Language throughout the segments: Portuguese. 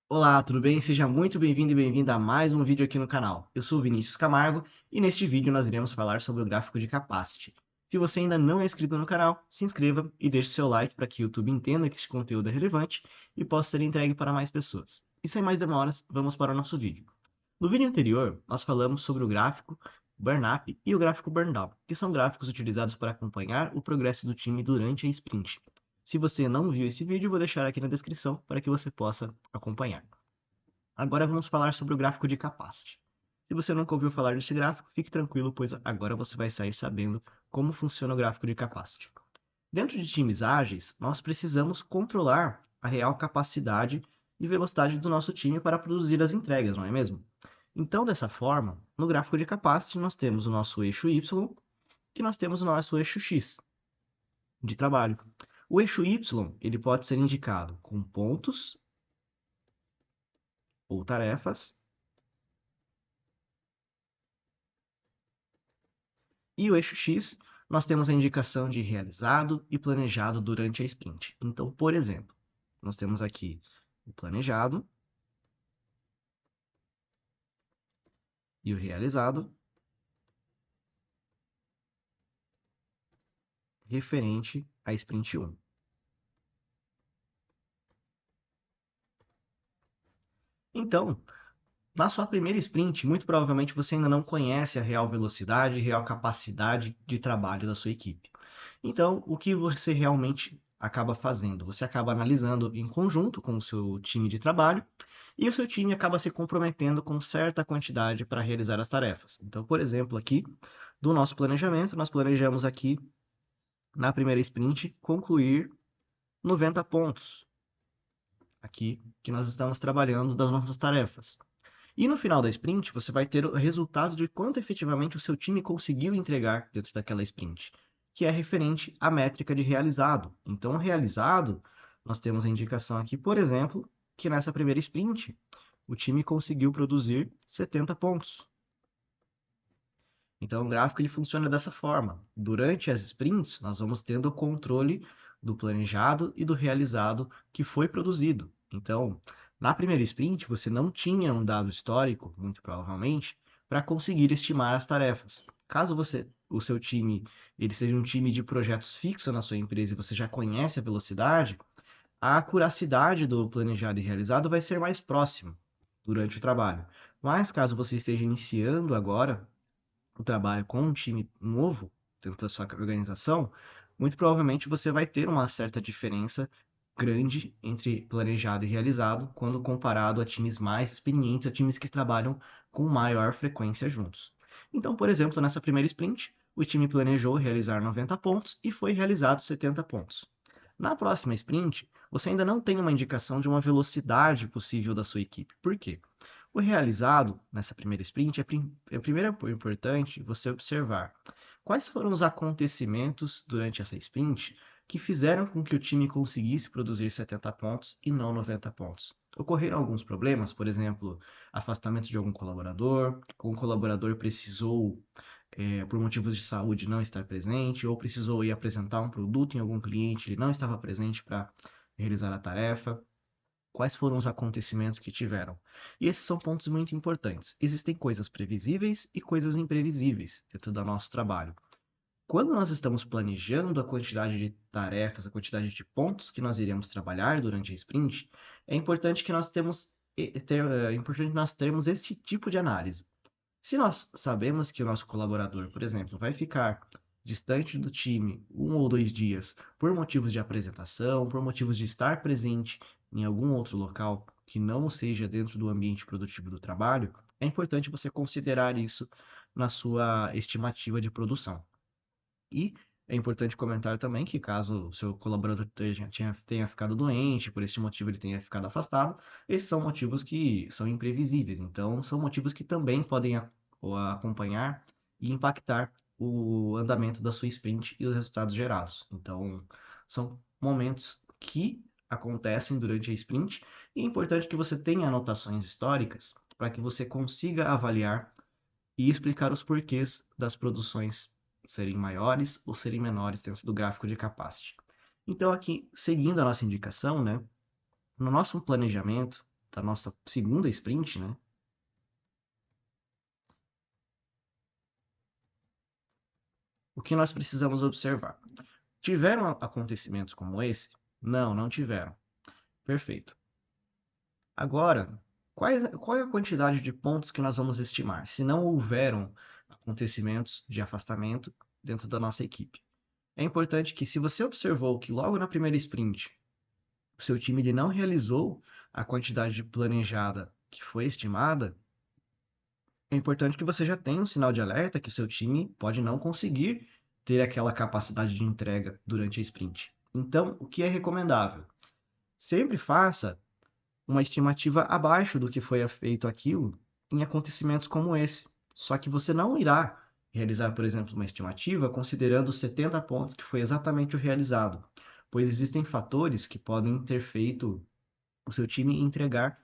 Olá, tudo bem? Seja muito bem-vindo e bem-vinda a mais um vídeo aqui no canal. Eu sou o Vinícius Camargo e neste vídeo nós iremos falar sobre o gráfico de Capacity. Se você ainda não é inscrito no canal, se inscreva e deixe seu like para que o YouTube entenda que este conteúdo é relevante e possa ser entregue para mais pessoas. E sem mais demoras, vamos para o nosso vídeo. No vídeo anterior, nós falamos sobre o gráfico Burn-Up e o gráfico Burn-Down, que são gráficos utilizados para acompanhar o progresso do time durante a sprint. Se você não viu esse vídeo, eu vou deixar aqui na descrição para que você possa acompanhar. Agora vamos falar sobre o gráfico de Capacity. Se você nunca ouviu falar desse gráfico, fique tranquilo, pois agora você vai sair sabendo como funciona o gráfico de Capacity. Dentro de times ágeis, nós precisamos controlar a real capacidade e velocidade do nosso time para produzir as entregas, não é mesmo? Então, dessa forma, no gráfico de Capacity, nós temos o nosso eixo Y e nós temos o nosso eixo X de trabalho. O eixo Y ele pode ser indicado com pontos ou tarefas. E o eixo X, nós temos a indicação de realizado e planejado durante a sprint. Então, por exemplo, nós temos aqui o planejado e o realizado referente à sprint 1. Então, na sua primeira sprint, muito provavelmente você ainda não conhece a real velocidade e real capacidade de trabalho da sua equipe. Então, o que você realmente acaba fazendo? Você acaba analisando em conjunto com o seu time de trabalho e o seu time acaba se comprometendo com certa quantidade para realizar as tarefas. Então, por exemplo, aqui do nosso planejamento, nós planejamos aqui na primeira sprint concluir 90 pontos aqui que nós estamos trabalhando das nossas tarefas. E no final da sprint, você vai ter o resultado de quanto efetivamente o seu time conseguiu entregar dentro daquela sprint, que é referente à métrica de realizado. Então, realizado, nós temos a indicação aqui, por exemplo, que nessa primeira sprint, o time conseguiu produzir 70 pontos. Então, o gráfico ele funciona dessa forma. Durante as sprints, nós vamos tendo o controle do planejado e do realizado que foi produzido. Então, na primeira sprint, você não tinha um dado histórico, muito provavelmente, para conseguir estimar as tarefas. Caso o seu time, ele seja um time de projetos fixo na sua empresa e você já conhece a velocidade, a acuracidade do planejado e realizado vai ser mais próxima durante o trabalho. Mas caso você esteja iniciando agora o trabalho com um time novo dentro da sua organização, muito provavelmente você vai ter uma certa diferença grande entre planejado e realizado quando comparado a times mais experientes, a times que trabalham com maior frequência juntos. Então, por exemplo, nessa primeira sprint, o time planejou realizar 90 pontos e foi realizado 70 pontos. Na próxima sprint, você ainda não tem uma indicação de uma velocidade possível da sua equipe. Por quê? O realizado nessa primeira sprint é primeiro importante você observar quais foram os acontecimentos durante essa sprint que fizeram com que o time conseguisse produzir 70 pontos e não 90 pontos. Ocorreram alguns problemas, por exemplo, afastamento de algum colaborador, ou um colaborador precisou, por motivos de saúde, não estar presente, ou precisou ir apresentar um produto em algum cliente, ele não estava presente para realizar a tarefa. Quais foram os acontecimentos que tiveram? E esses são pontos muito importantes. Existem coisas previsíveis e coisas imprevisíveis dentro do nosso trabalho. Quando nós estamos planejando a quantidade de tarefas, a quantidade de pontos que nós iremos trabalhar durante a sprint, é importante que é importante nós termos esse tipo de análise. Se nós sabemos que o nosso colaborador, por exemplo, vai ficar distante do time 1 ou 2 dias por motivos de apresentação, por motivos de estar presente em algum outro local que não seja dentro do ambiente produtivo do trabalho, é importante você considerar isso na sua estimativa de produção. E é importante comentar também que caso o seu colaborador tenha ficado doente, por este motivo ele tenha ficado afastado, esses são motivos que são imprevisíveis. Então, são motivos que também podem acompanhar e impactar o andamento da sua sprint e os resultados gerados. Então, são momentos que acontecem durante a sprint e é importante que você tenha anotações históricas para que você consiga avaliar e explicar os porquês das produções serem maiores ou serem menores dentro do gráfico de capacity. Então, aqui, seguindo a nossa indicação, né, no nosso planejamento, da nossa segunda sprint, né? O que nós precisamos observar? Tiveram acontecimentos como esse? Não, não tiveram. Perfeito. Agora, qual é a quantidade de pontos que nós vamos estimar, se não houveram acontecimentos de afastamento dentro da nossa equipe? É importante que, se você observou que logo na primeira sprint o seu time ele não realizou a quantidade planejada que foi estimada, é importante que você já tenha um sinal de alerta que o seu time pode não conseguir ter aquela capacidade de entrega durante a sprint. Então, o que é recomendável? Sempre faça uma estimativa abaixo do que foi feito aquilo em acontecimentos como esse. Só que você não irá realizar, por exemplo, uma estimativa considerando os 70 pontos que foi exatamente o realizado, pois existem fatores que podem ter feito o seu time entregar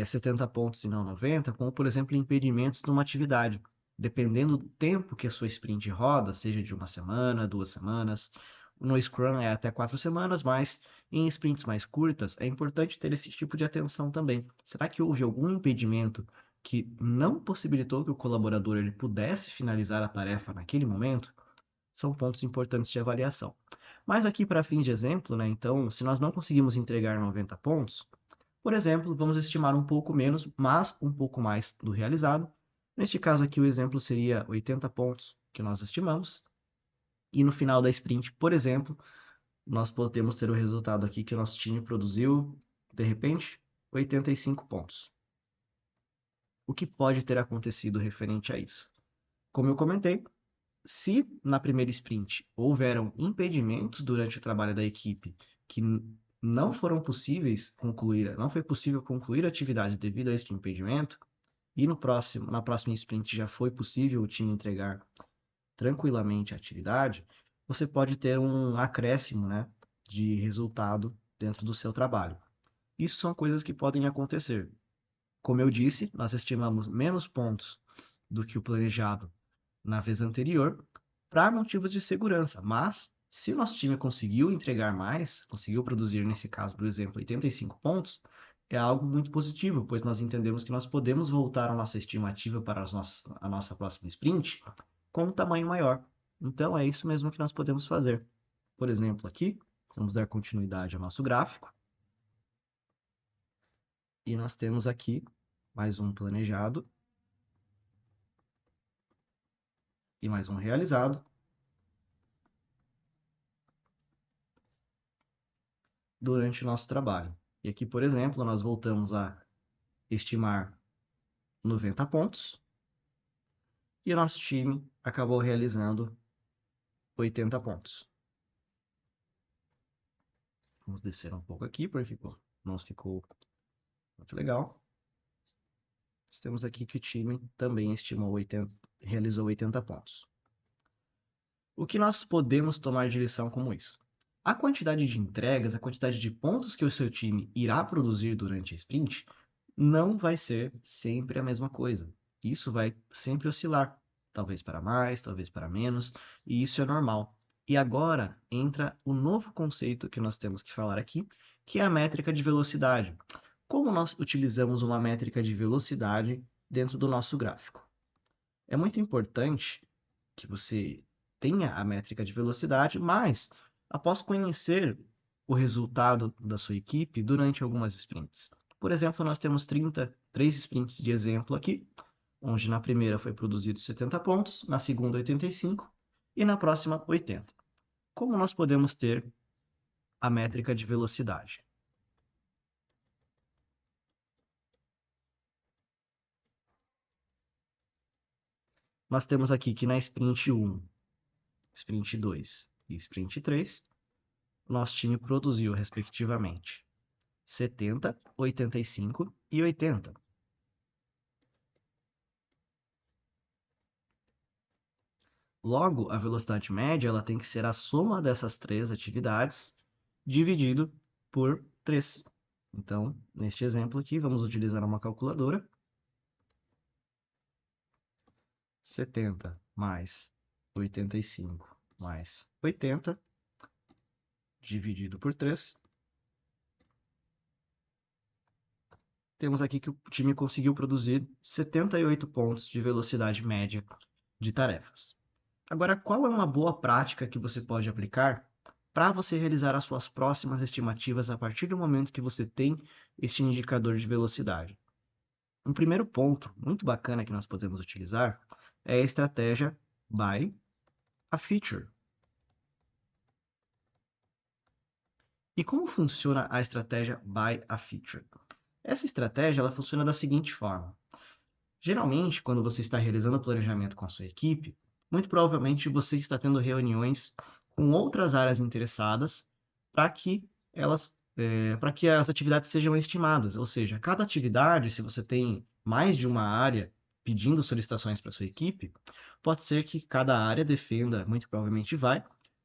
70 pontos e não 90, como, por exemplo, impedimentos numa atividade. Dependendo do tempo que a sua sprint roda, seja de uma semana, 2 semanas, no Scrum é até 4 semanas, mas em sprints mais curtas é importante ter esse tipo de atenção também. Será que houve algum impedimento que não possibilitou que o colaborador ele pudesse finalizar a tarefa naquele momento? São pontos importantes de avaliação. Mas aqui, para fins de exemplo, né, então, se nós não conseguimos entregar 90 pontos, por exemplo, vamos estimar um pouco menos, mas um pouco mais do realizado. Neste caso aqui, o exemplo seria 80 pontos que nós estimamos. E no final da sprint, por exemplo, nós podemos ter o resultado aqui que o nosso time produziu, de repente, 85 pontos. O que pode ter acontecido referente a isso? Como eu comentei, se na primeira sprint houveram impedimentos durante o trabalho da equipe que não foram possíveis concluir, não foi possível concluir a atividade devido a este impedimento, e na próxima sprint já foi possível o time entregar tranquilamente a atividade, você pode ter um acréscimo, né, de resultado dentro do seu trabalho. Isso são coisas que podem acontecer. Como eu disse, nós estimamos menos pontos do que o planejado na vez anterior, para motivos de segurança. Mas, se o nosso time conseguiu entregar mais, conseguiu produzir, nesse caso do exemplo, 85 pontos, é algo muito positivo, pois nós entendemos que nós podemos voltar a nossa estimativa para a nossa próxima sprint com um tamanho maior. Então, é isso mesmo que nós podemos fazer. Por exemplo, aqui, vamos dar continuidade ao nosso gráfico. E nós temos aqui mais um planejado e mais um realizado durante o nosso trabalho. E aqui, por exemplo, nós voltamos a estimar 90 pontos e o nosso time acabou realizando 80 pontos. Vamos descer um pouco aqui, porque não ficou muito legal. Nós temos aqui que o time também realizou 80 pontos. O que nós podemos tomar de lição como isso? A quantidade de entregas, a quantidade de pontos que o seu time irá produzir durante a sprint não vai ser sempre a mesma coisa. Isso vai sempre oscilar, talvez para mais, talvez para menos, e isso é normal. E agora entra o novo conceito que nós temos que falar aqui, que é a métrica de velocidade. Como nós utilizamos uma métrica de velocidade dentro do nosso gráfico? É muito importante que você tenha a métrica de velocidade, mas após conhecer o resultado da sua equipe durante algumas sprints. Por exemplo, nós temos 33 sprints de exemplo aqui, onde na primeira foi produzido 70 pontos, na segunda 85 e na próxima 80. Como nós podemos ter a métrica de velocidade? Nós temos aqui que na sprint 1, sprint 2 e sprint 3, nosso time produziu, respectivamente, 70, 85 e 80. Logo, a velocidade média ela tem que ser a soma dessas três atividades dividido por 3. Então, neste exemplo aqui, vamos utilizar uma calculadora. 70 mais 85 mais 80 dividido por 3 temos aqui que o time conseguiu produzir 78 pontos de velocidade média de tarefas. Agora, qual é uma boa prática que você pode aplicar para você realizar as suas próximas estimativas a partir do momento que você tem este indicador de velocidade? Um primeiro ponto muito bacana que nós podemos utilizar é a estratégia by a feature. E como funciona a estratégia by a feature? Essa estratégia ela funciona da seguinte forma. Geralmente, quando você está realizando o planejamento com a sua equipe, muito provavelmente você está tendo reuniões com outras áreas interessadas para que para que as atividades sejam estimadas. Ou seja, cada atividade, se você tem mais de uma área pedindo solicitações para sua equipe, pode ser que cada área defenda, muito provavelmente vai,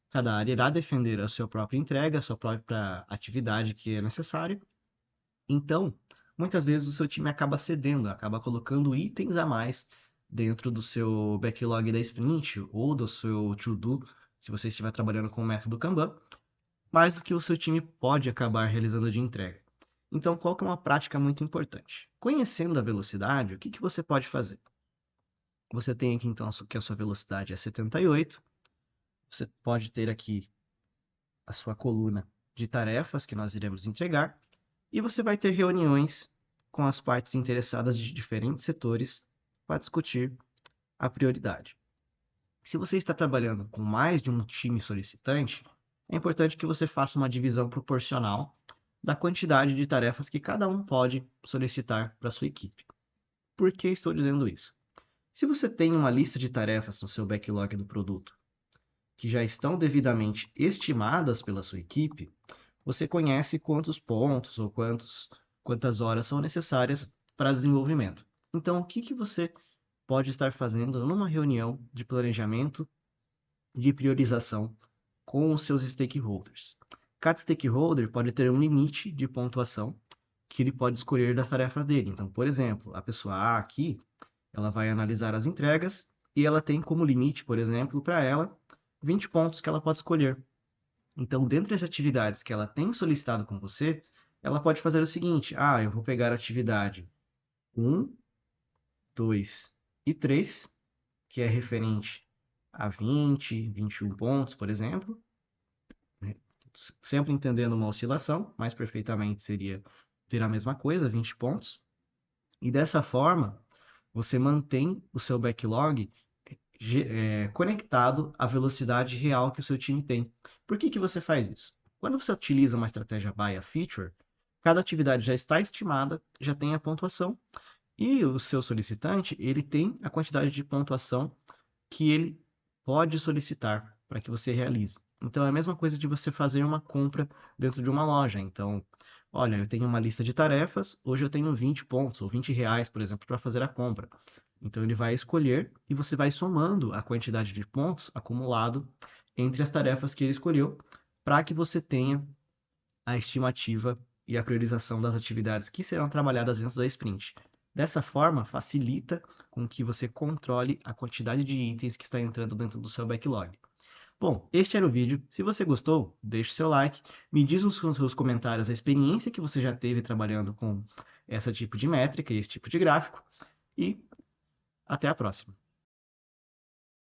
cada área irá defender a sua própria entrega, a sua própria atividade que é necessária. Então, muitas vezes o seu time acaba cedendo, acaba colocando itens a mais dentro do seu backlog da sprint ou do seu to-do, se você estiver trabalhando com o método Kanban, mais do que o seu time pode acabar realizando de entrega. Então, qual que é uma prática muito importante? Conhecendo a velocidade, o que que você pode fazer? Você tem aqui então que a sua velocidade é 78, você pode ter aqui a sua coluna de tarefas que nós iremos entregar, e você vai ter reuniões com as partes interessadas de diferentes setores para discutir a prioridade. Se você está trabalhando com mais de um time solicitante, é importante que você faça uma divisão proporcional da quantidade de tarefas que cada um pode solicitar para a sua equipe. Por que estou dizendo isso? Se você tem uma lista de tarefas no seu backlog do produto que já estão devidamente estimadas pela sua equipe, você conhece quantos pontos ou quantas horas são necessárias para desenvolvimento. Então, o que que você pode estar fazendo numa reunião de planejamento de priorização com os seus stakeholders? Cada stakeholder pode ter um limite de pontuação que ele pode escolher das tarefas dele. Então, por exemplo, a pessoa A aqui, ela vai analisar as entregas e ela tem como limite, por exemplo, para ela 20 pontos que ela pode escolher. Então, dentre as atividades que ela tem solicitado com você, ela pode fazer o seguinte: eu vou pegar a atividade 1, 2 e 3, que é referente a 20, 21 pontos, por exemplo, né? Sempre entendendo uma oscilação, mas perfeitamente seria ter a mesma coisa, 20 pontos. E dessa forma, você mantém o seu backlog conectado à velocidade real que o seu time tem. Por que que você faz isso? Quando você utiliza uma estratégia by a feature, cada atividade já está estimada, já tem a pontuação, e o seu solicitante, ele tem a quantidade de pontuação que ele pode solicitar para que você realize. Então é a mesma coisa de você fazer uma compra dentro de uma loja. Então, olha, eu tenho uma lista de tarefas, hoje eu tenho 20 pontos ou 20 reais, por exemplo, para fazer a compra. Então ele vai escolher e você vai somando a quantidade de pontos acumulado entre as tarefas que ele escolheu, para que você tenha a estimativa e a priorização das atividades que serão trabalhadas dentro da sprint. Dessa forma, facilita com que você controle a quantidade de itens que está entrando dentro do seu backlog. Bom, este era o vídeo. Se você gostou, deixe seu like, me diz nos seus comentários a experiência que você já teve trabalhando com esse tipo de métrica e esse tipo de gráfico, e até a próxima.